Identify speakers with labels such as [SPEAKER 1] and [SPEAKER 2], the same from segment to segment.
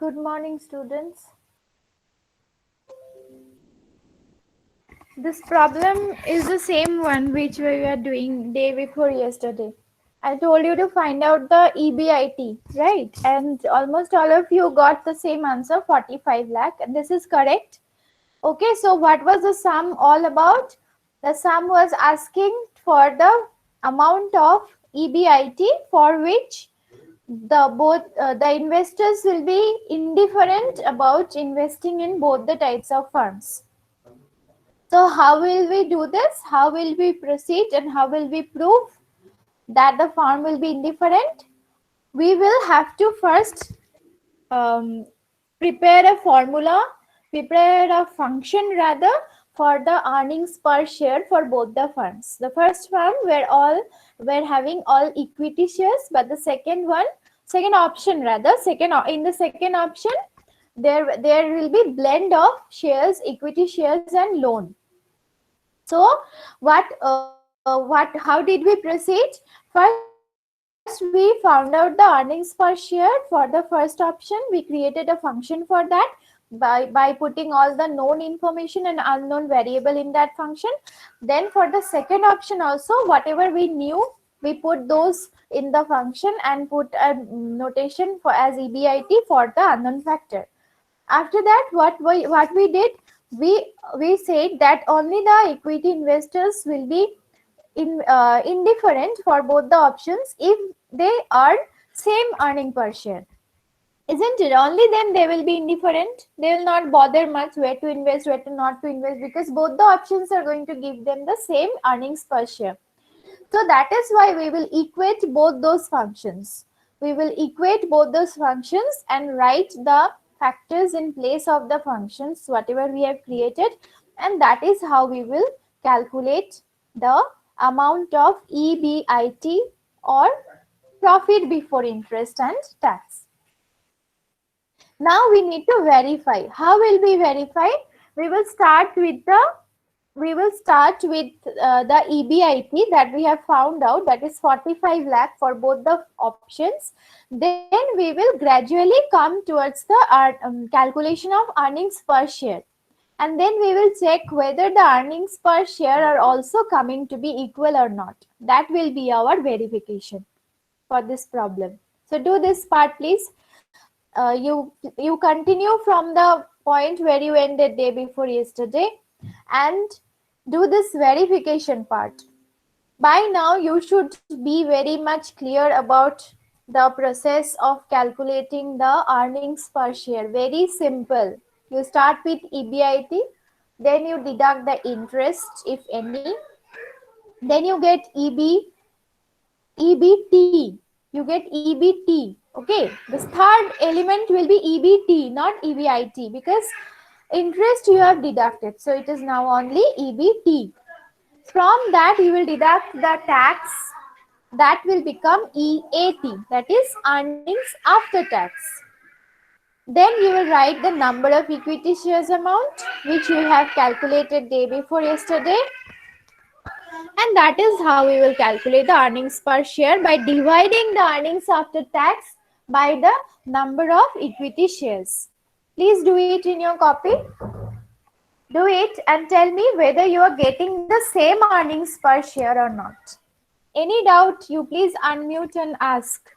[SPEAKER 1] Good morning, students. This problem is the same one which we were doing day before yesterday. I told you to find out the EBIT, right? And almost all of you got the same answer, 45 lakh. And this is correct. Okay, so what was the sum all about? The sum was asking for the amount of EBIT for which the investors will be indifferent about investing in both the types of firms. So how will we do this? How will we proceed and how will we prove that the firm will be indifferent? We will have to first um, prepare a formula, prepare a function rather for the earnings per share for both the firms. The first firm were having all equity shares, but the second option rather, in the second option, there will be blend of shares, equity shares, and loan. So how did we proceed? First, we found out the earnings per share for the first option. We created a function for that by putting all the known information and unknown variable in that function. Then for the second option also, whatever we knew, we put those in the function and put a notation for as EBIT for the unknown factor. After that, what we did, we said that only the equity investors will be indifferent for both the options if they earn same earning per share, isn't it? Only then they will be indifferent. They will not bother much where to invest, where to not to invest, because both the options are going to give them the same earnings per share. So that is why we will equate both those functions. We will equate both those functions and write the factors in place of the functions, whatever we have created. And that is how we will calculate the amount of EBIT, or profit before interest and tax. Now we need to verify. How will we verify? We will start with the the EBIT that we have found out, that is 45 lakh for both the options. Then we will gradually come towards the calculation of earnings per share. And then we will check whether the earnings per share are also coming to be equal or not. That will be our verification for this problem. So do this part, please. You continue from the point where you ended day before yesterday and do this verification part. By now, you should be very much clear about the process of calculating the earnings per share. Very simple. You start with EBIT, then you deduct the interest, if any, then you get EBT. You get EBT. Okay. This third element will be EBT, not EBIT, because interest you have deducted. So it is now only EBT. From that, you will deduct the tax. That will become EAT, that is earnings after tax. Then you will write the number of equity shares amount, which you have calculated day before yesterday. And that is how we will calculate the earnings per share, by dividing the earnings after tax by the number of equity shares. Please do it in your copy. Do it and tell me whether you are getting the same earnings per share or not. Any doubt, you please unmute and ask.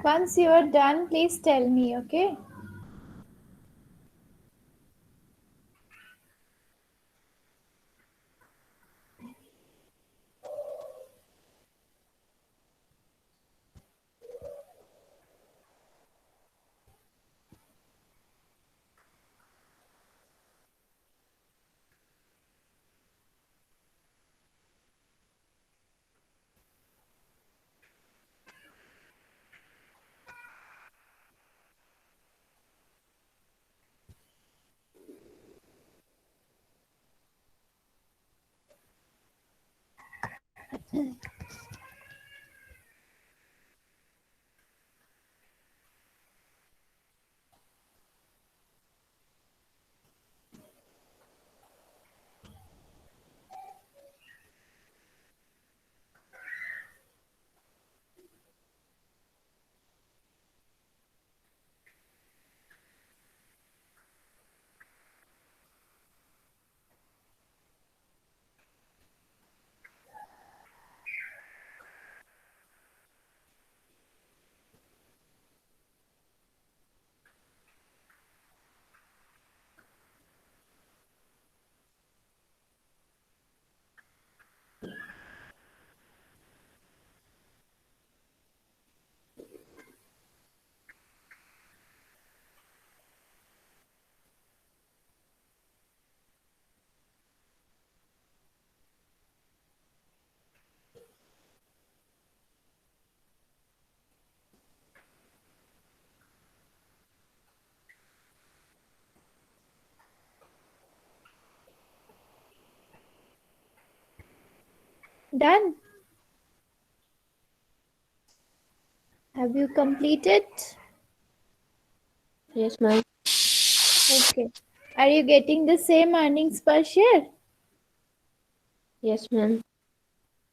[SPEAKER 1] Once you are done, please tell me, okay? Done. Have you completed?
[SPEAKER 2] Yes, ma'am.
[SPEAKER 1] Okay. Are you getting the same earnings per share?
[SPEAKER 2] Yes, ma'am.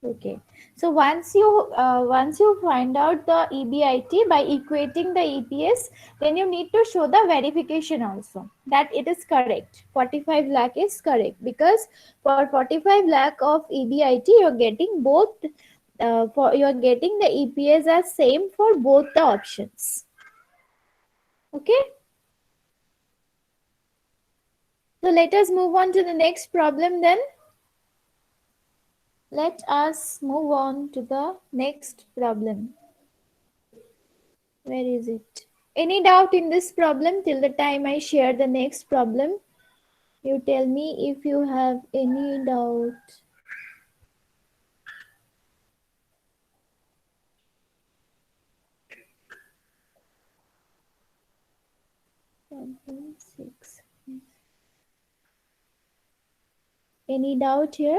[SPEAKER 1] Okay. So once you find out the EBIT by equating the EPS, then you need to show the verification also that it is correct. 45 lakh is correct because for 45 lakh of EBIT you're getting both for you're getting the EPS as same for both the options. Okay. So let us move on to the next problem then. Let us move on to the next problem. Where is it? Any doubt in this problem till the time I share the next problem? You tell me if you have any doubt. Problem 6. Any doubt here?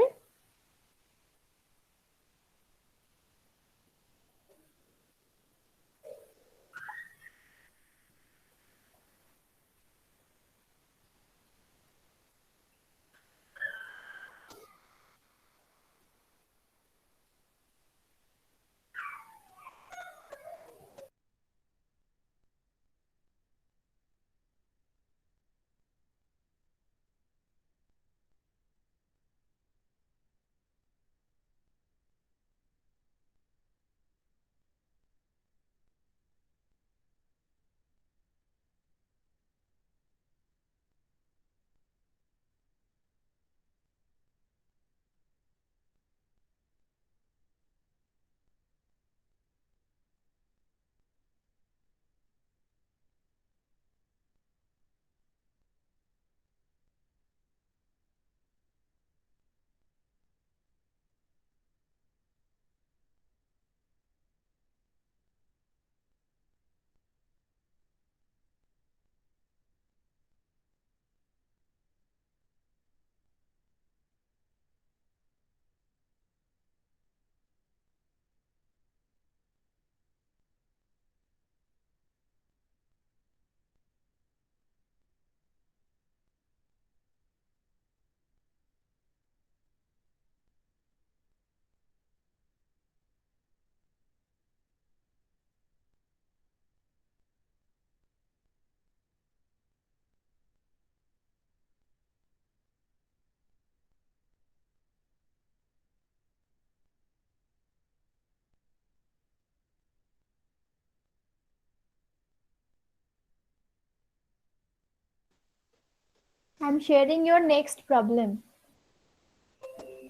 [SPEAKER 1] I'm sharing your next problem.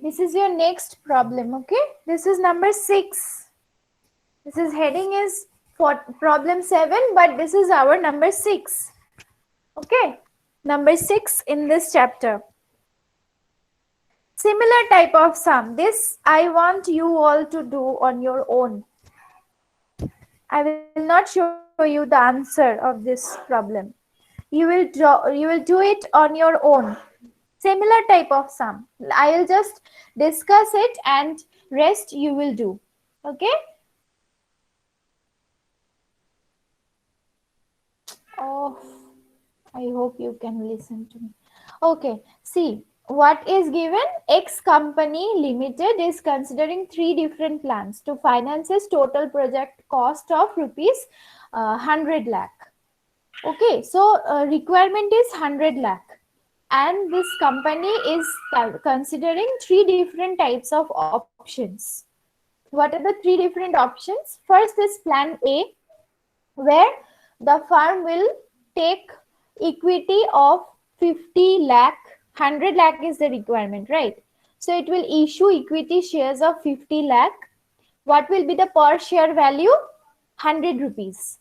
[SPEAKER 1] This is your next problem, okay? This is number 6. This is heading is for problem 7, but this is our number 6. Okay? Number 6 in this chapter. Similar type of sum. This I want you all to do on your own. I will not show you the answer of this problem. You will do it on your own. Similar type of sum. I will just discuss it and rest you will do. Okay? Oh, I hope you can listen to me. Okay, see what is given. X company limited is considering 3 different plans to finance its total project cost of rupees 100 lakh. Okay, so requirement is 100 lakh, and this company is considering 3 different types of options. What are the 3 different options? First is plan A, where the firm will take equity of 50 lakh. 100 lakh is the requirement, right? So it will issue equity shares of 50 lakh. What will be the per share value? 100 rupees.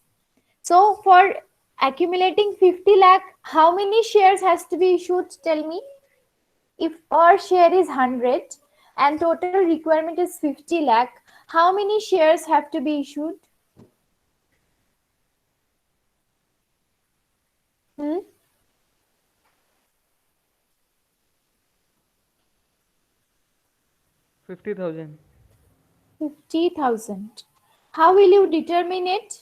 [SPEAKER 1] So for accumulating 50 lakh, how many shares has to be issued? Tell me. If per share is 100 and total requirement is 50 lakh, how many shares have to be issued? Hmm?
[SPEAKER 3] 50,000.
[SPEAKER 1] 50,000. How will you determine it?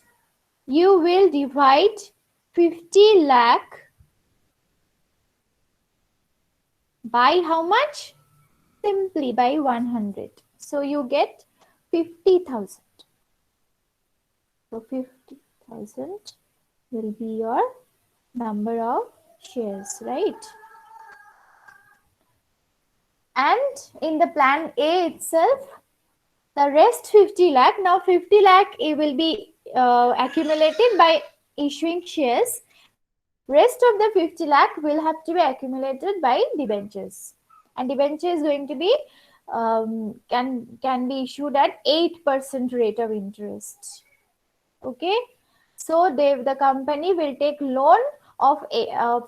[SPEAKER 1] You will divide 50 lakh by how much? Simply by 100. So you get 50,000. So 50,000 will be your number of shares, right? And in the plan A itself, the rest 50 lakh, now 50 lakh it will be accumulated by issuing shares. Rest of the 50 lakh will have to be accumulated by debentures, and debenture is going to be can be issued at 8% rate of interest. Okay, so the company will take loan of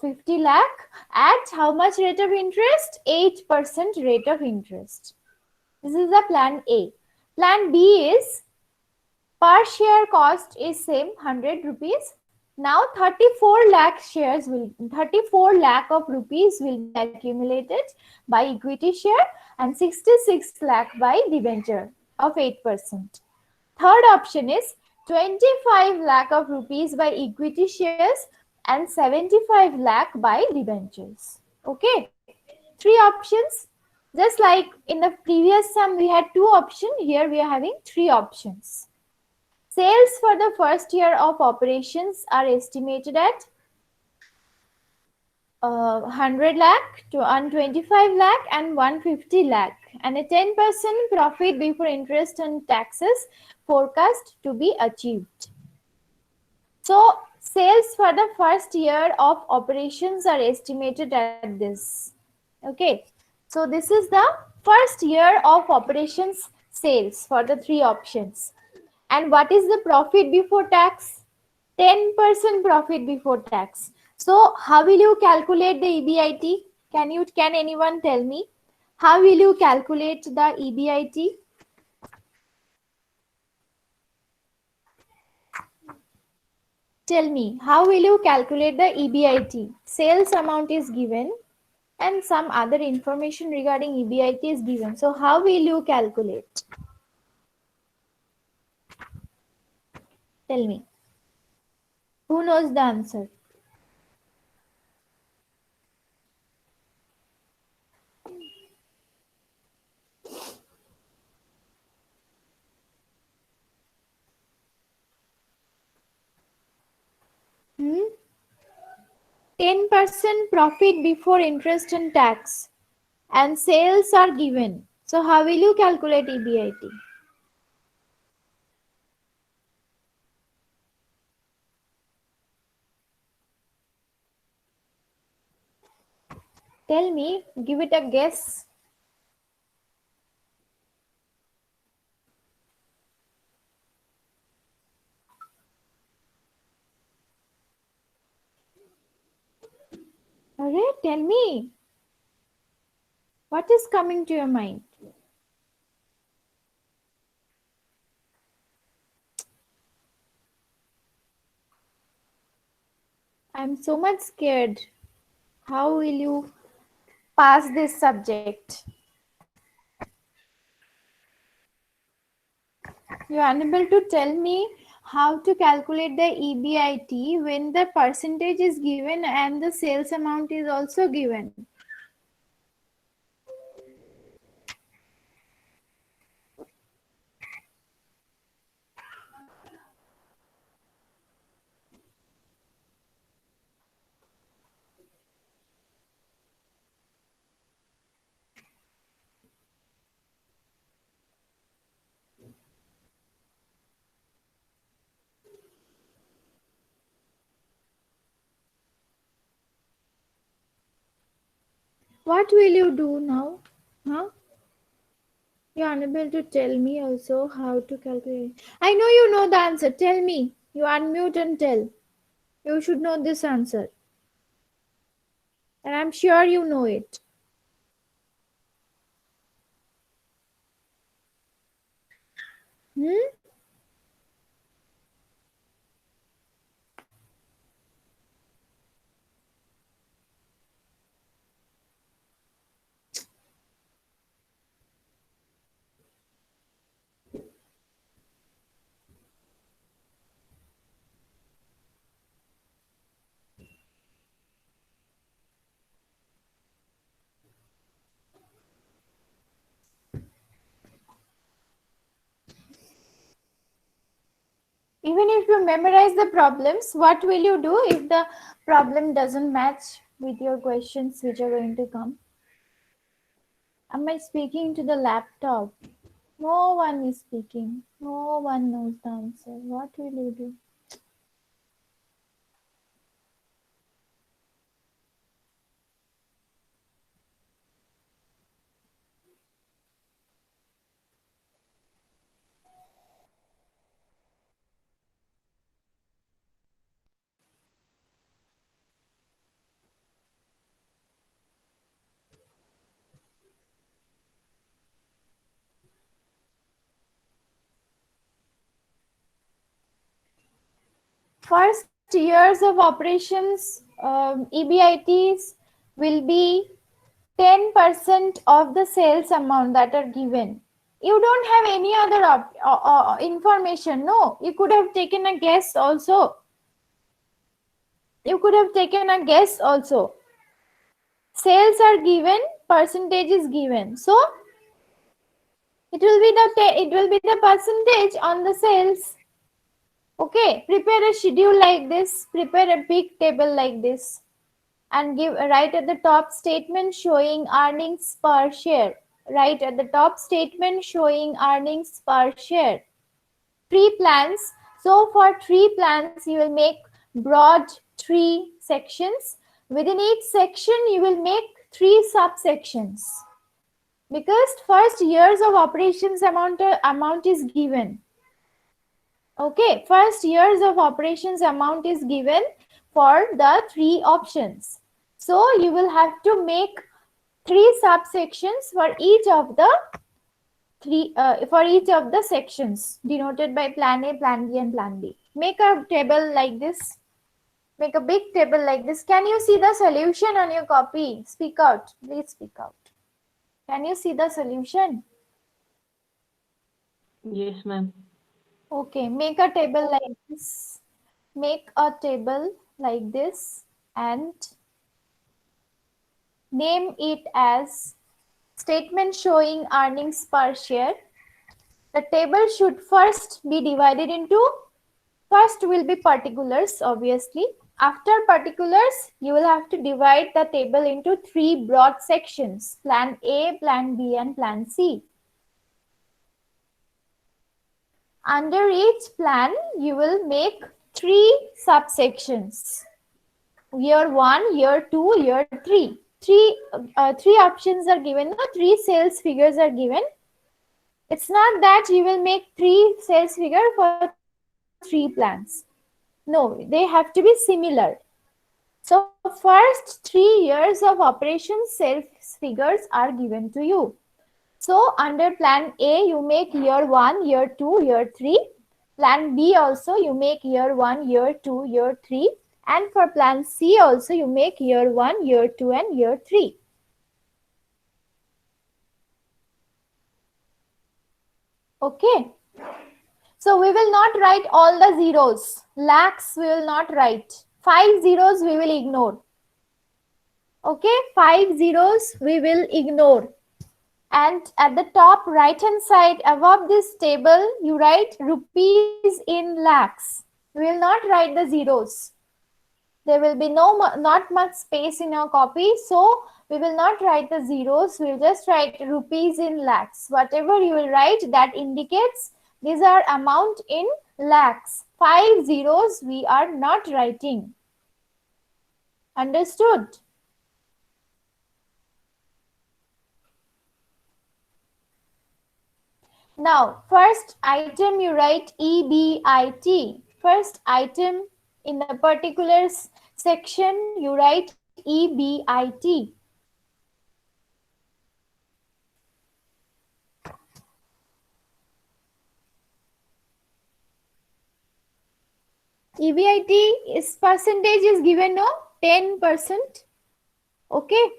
[SPEAKER 1] 50 lakh at how much rate of interest? 8% rate of interest. This is the plan A. Plan B is per share cost is same 100 rupees. Now 34 lakh shares will 34 lakh of rupees will be accumulated by equity share and 66 lakh by debenture of 8%. Third option is 25 lakh of rupees by equity shares and 75 lakh by debentures. Okay, 3 options. Just like in the previous sum we had 2 options, here we are having 3 options. Sales for the first year of operations are estimated at 100 lakh to 125 lakh and 150 lakh, and a 10% profit before interest and taxes forecast to be achieved. So sales for the first year of operations are estimated at this. Okay, so this is the first year of operations sales for the 3 options. And what is the profit before tax? 10% profit before tax. So how will you calculate the EBIT? Can anyone tell me? How will you calculate the EBIT? Tell me, how will you calculate the EBIT? Sales amount is given and some other information regarding EBIT is given. So how will you calculate? Tell me. Who knows the answer? Hmm? 10% profit before interest and tax, and sales are given. So how will you calculate EBIT? Tell me, give it a guess. Alright, tell me. What is coming to your mind? I'm so much scared. How will you pass this subject? You are unable to tell me how to calculate the EBIT when the percentage is given and the sales amount is also given. What will you do now? Huh? You are unable to tell me also how to calculate. I know you know the answer. Tell me. You unmute and tell. You should know this answer. And I'm sure you know it. Hmm? Even if you memorize the problems, what will you do if the problem doesn't match with your questions which are going to come? Am I speaking to the laptop? No one is speaking. No one knows the answer. What will you do? First years of operations, EBITs will be 10% of the sales amount that are given. You don't have any other information. No, you could have taken a guess also. You could have taken a guess also. Sales are given, percentage is given. So it will be the percentage on the sales. Okay, prepare a schedule like this. Prepare a big table like this. And give right at the top statement showing earnings per share. Right at the top statement showing earnings per share. Three plans. So for three plans, you will make broad three sections. Within each section, you will make three subsections. Because first years of operations amount is given. Okay, first years of operations amount is given for the three options. So you will have to make three subsections for each of the sections denoted by plan A, plan B, and plan B. Make a table like this. Make a big table like this. Can you see the solution on your copy? Speak out. Please speak out. Can you see the solution?
[SPEAKER 2] Yes, ma'am.
[SPEAKER 1] Okay, make a table like this. Make a table like this and name it as statement showing earnings per share. The table should first be divided into, first will be particulars obviously. After particulars, you will have to divide the table into three broad sections, plan A, plan B, and plan C. Under each plan, you will make three subsections. Year 1, year 2, year 3. three options are given, no, three sales figures are given. It's not that you will make three sales figure for three plans. No, they have to be similar. So first 3 years of operation sales figures are given to you. So under plan A, you make year 1, year 2, year 3. Plan B also, you make year 1, year 2, year 3. And for plan C also, you make year 1, year 2, and year 3. Okay. So we will not write all the zeros. Lakhs we will not write. 5 zeros we will ignore. Okay, 5 zeros we will ignore. And at the top right hand side above this table, you write rupees in lakhs. We will not write the zeros. There will be not much space in our copy, so we will not write the zeros. We will just write rupees in lakhs. Whatever you will write, that indicates these are amount in lakhs. 5 zeros we are not writing. Understood? Now, first item you write EBIT. First item in a particular section you write EBIT. EBIT is percentage is given, no, 10%. Okay,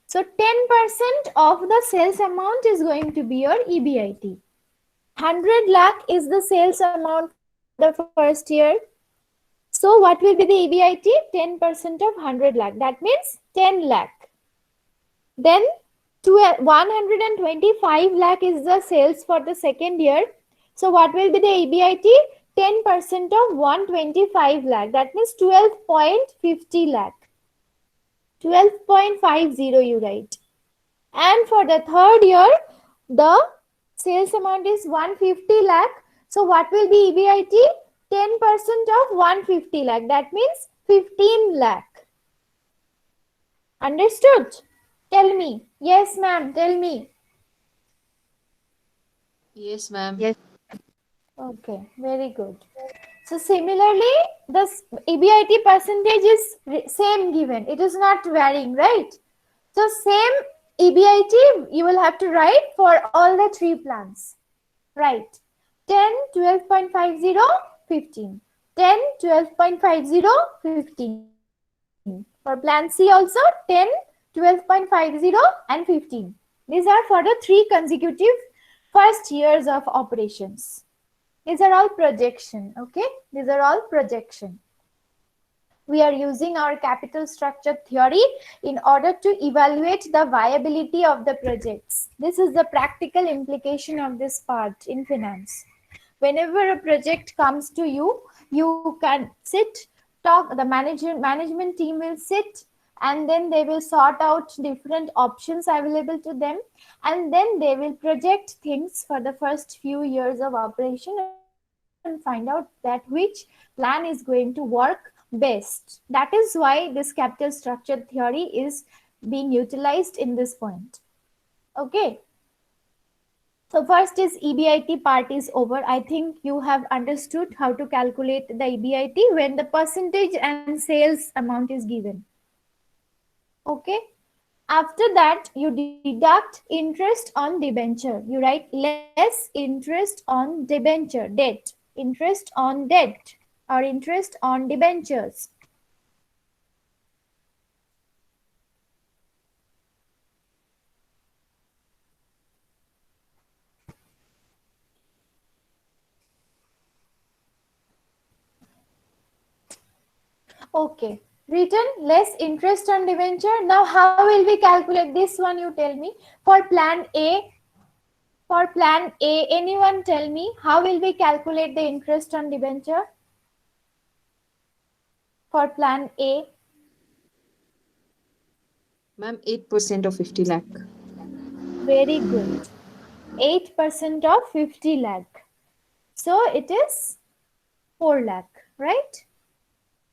[SPEAKER 1] so 10% of the sales amount is going to be your EBIT. 100 lakh is the sales amount for the first year. So what will be the EBIT? 10% of 100 lakh. That means 10 lakh. Then 125 lakh is the sales for the second year. So what will be the EBIT? 10% of 125 lakh. That means 12.50 lakh. 12.50 you write. And for the third year, the sales amount is 150 lakh. So what will be EBIT? 10% of 150 lakh. That means 15 lakh. Understood? Tell me. Yes, ma'am. Tell me.
[SPEAKER 3] Yes, ma'am.
[SPEAKER 2] Yes.
[SPEAKER 1] Okay. Very good. So similarly, the EBIT percentage is same given. It is not varying, right? So same EBIT you will have to write for all the three plans. Right. 10, 12.50, 15. 10, 12.50, 15. For plan C also 10, 12.50 and 15. These are for the 3 consecutive first years of operations. These are all projection. Okay. These are all projection. We are using our capital structure theory in order to evaluate the viability of the projects. This is the practical implication of this part in finance. Whenever a project comes to you, you can sit, talk, the management team will sit, and then they will sort out different options available to them, and then they will project things for the first few years of operation and find out that which plan is going to work best. That is why this capital structure theory is being utilized in this point. Okay. So first is EBIT part is over. I think you have understood how to calculate the EBIT when the percentage and sales amount is given. Okay. After that, you deduct interest on debenture. You write less interest on debenture, debt, interest on debt, or interest on debentures. Okay. Written less interest on debenture. Now, how will we calculate this one? You tell me. For plan A, anyone tell me how will we calculate the interest on debenture? For plan A.
[SPEAKER 3] Ma'am, 8% of 50 lakh.
[SPEAKER 1] Very good. 8% of 50 lakh. So it is 4 lakh, right?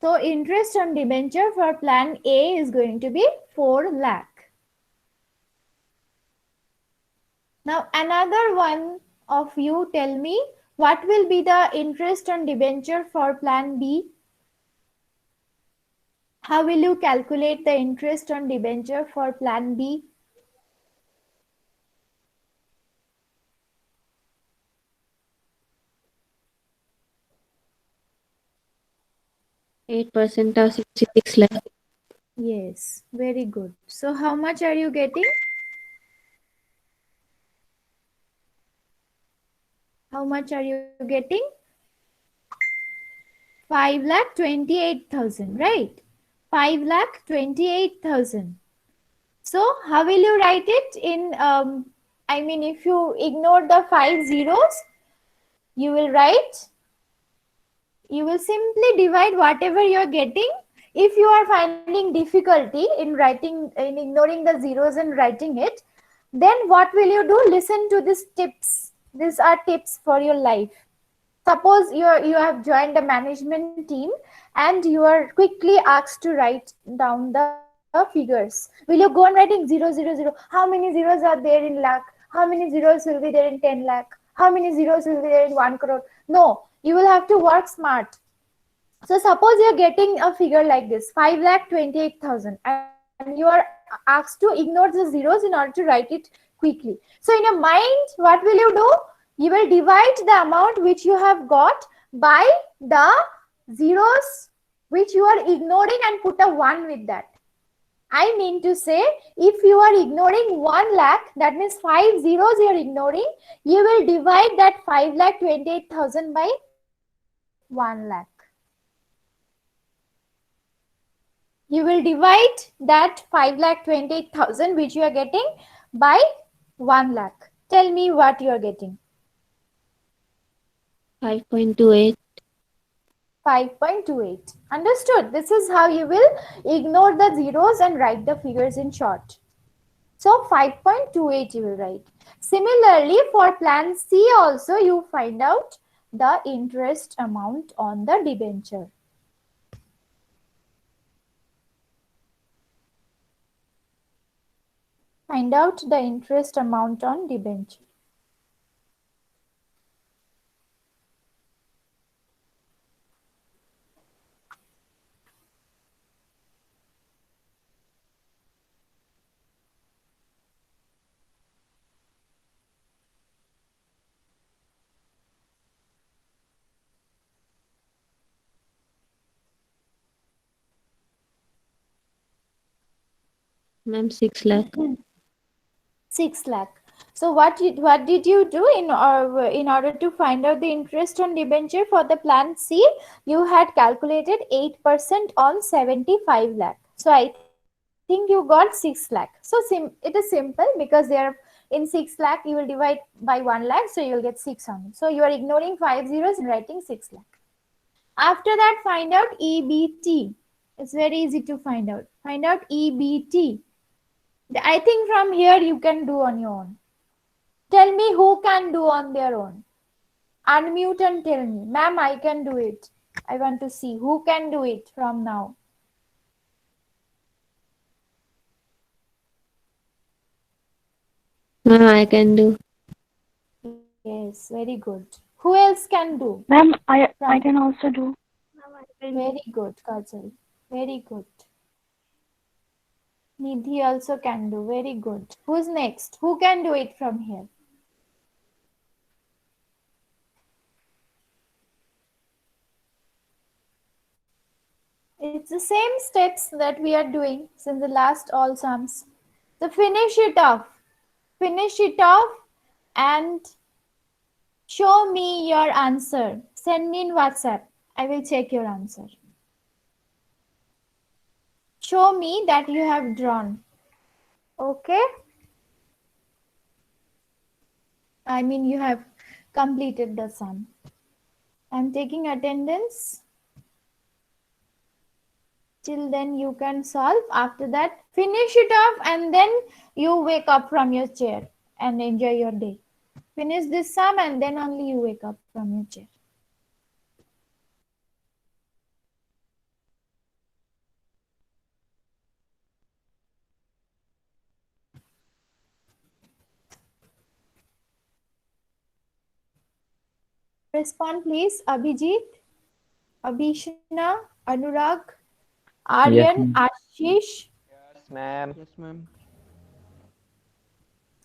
[SPEAKER 1] So interest on debenture for plan A is going to be 4 lakh. Now, another one of you tell me what will be the interest on debenture for plan B? How will you calculate the interest on debenture for plan B?
[SPEAKER 2] 8% of 66 lakh.
[SPEAKER 1] Yes, very good. So, how much are you getting? How much are you getting? 5,28,000, right? 5,28,000. So, how will you write it in? I mean, if you ignore the 5 zeros, you will write. You will simply divide whatever you are getting. If you are finding difficulty in writing, in ignoring the zeros and writing it, then what will you do? Listen to these tips. These are tips for your life. Suppose you have joined a management team and you are quickly asked to write down the figures. Will you go on writing 000? How many zeros are there in lakh? How many zeros will be there in 10 lakh? How many zeros will be there in 1 crore? No, you will have to work smart. So suppose you are getting a figure like this, 5,28,000, and you are asked to ignore the zeros in order to write it quickly. So in your mind, what will you do? You will divide the amount which you have got by the zeros which you are ignoring and put a 1 with that. I mean to say, if you are ignoring 1 lakh, that means 5 zeros you are ignoring, you will divide that 5,28,000 by 1 lakh. You will divide that 5,28,000 which you are getting by 1 lakh. Tell me what you are getting.
[SPEAKER 2] 5.28.
[SPEAKER 1] 5.28. Understood? This is how you will ignore the zeros and write the figures in short. So 5.28 you will write. Similarly, for plan C also you find out the interest amount on the debenture. Find out the interest amount on debenture.
[SPEAKER 2] Ma'am, 6 lakh.
[SPEAKER 1] 6 lakh. So what did you do in order to find out the interest on debenture for the plan C? You had calculated 8% on 75 lakh. So I think you got 6 lakh. So it is simple because they are in 6 lakh you will divide by 1 lakh, so you will get 6 only. So you are ignoring 5 zeros and writing 6 lakh. After that, find out EBT. It's very easy to find out. Find out EBT. I think from here you can do on your own. Tell me who can do on their own. Unmute and tell me. Ma'am, I can do it. I want to see who can do it from now.
[SPEAKER 2] Ma'am, I can do.
[SPEAKER 1] Yes, very good. Who else can do?
[SPEAKER 4] Ma'am, I
[SPEAKER 1] From
[SPEAKER 4] can also do.
[SPEAKER 1] very good, Kajal. Very good. Nidhi also can do. Very good. Who's next? Who can do it from here? It's the same steps that we are doing since the last all sums. So finish it off. Finish it off and show me your answer. Send me in WhatsApp. I will check your answer. Show me that you have drawn. Okay? I mean, you have completed the sum. I'm taking attendance. Till then, you can solve. After that, finish it off and then you wake up from your chair and enjoy your day. Finish this sum and then only you wake up from your chair. Respond, please. Abhijit, Abhishna, Anurag, Aryan,
[SPEAKER 4] ma'am.
[SPEAKER 1] Ashish,
[SPEAKER 5] Yes, ma'am. Yes, ma'am.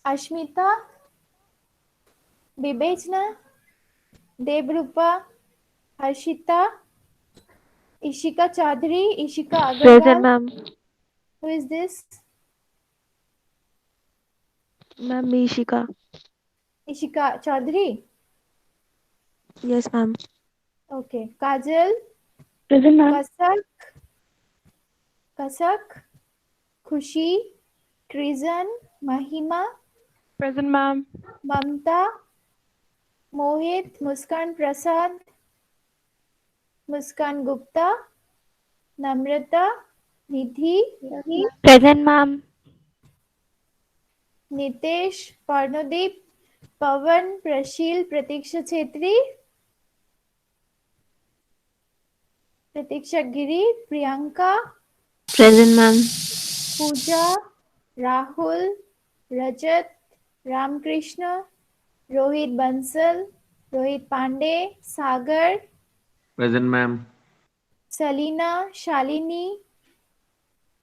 [SPEAKER 1] Ashmita, Bibechna, Devrupa, Harshita, Ishika Chaudhary, Ishika
[SPEAKER 2] Present,
[SPEAKER 1] Agarwal.
[SPEAKER 2] ma'am.
[SPEAKER 1] Who is this?
[SPEAKER 2] Ma'am, Ishika.
[SPEAKER 1] Ishika Chaudhary.
[SPEAKER 2] Yes, ma'am.
[SPEAKER 1] Okay. Kajal,
[SPEAKER 2] Present, ma'am.
[SPEAKER 1] Kasak, Khushi, Trizan, Mahima,
[SPEAKER 5] Present, ma'am.
[SPEAKER 1] Mamta, Mohit, Muskan Prasad, Muskan Gupta, Namrata, Nidhi,
[SPEAKER 2] Present, ma'am.
[SPEAKER 1] Nitesh, Parnodeep, Pavan, Prashil, Pratiksha Chetri, Pratiksha Giri, Priyanka,
[SPEAKER 2] Present, ma'am.
[SPEAKER 1] Pooja, Rahul, Rajat, Ramkrishna, Rohit Bansal, Rohit Pandey, Sagar,
[SPEAKER 4] Present, ma'am.
[SPEAKER 1] Salina, Shalini,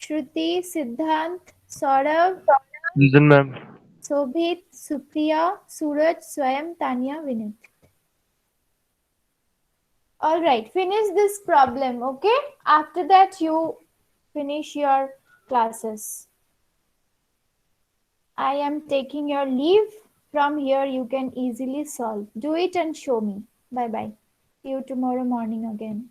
[SPEAKER 1] Shruti, Siddhant, Saurav,
[SPEAKER 5] Present, ma'am.
[SPEAKER 1] Sobhit, Supriya, Suraj, Swayam, Tanya, Vinit. All right, finish this problem, okay? After that, you finish your classes. I am taking your leave. From here, you can easily solve. Do it and show me. Bye bye. See you tomorrow morning again.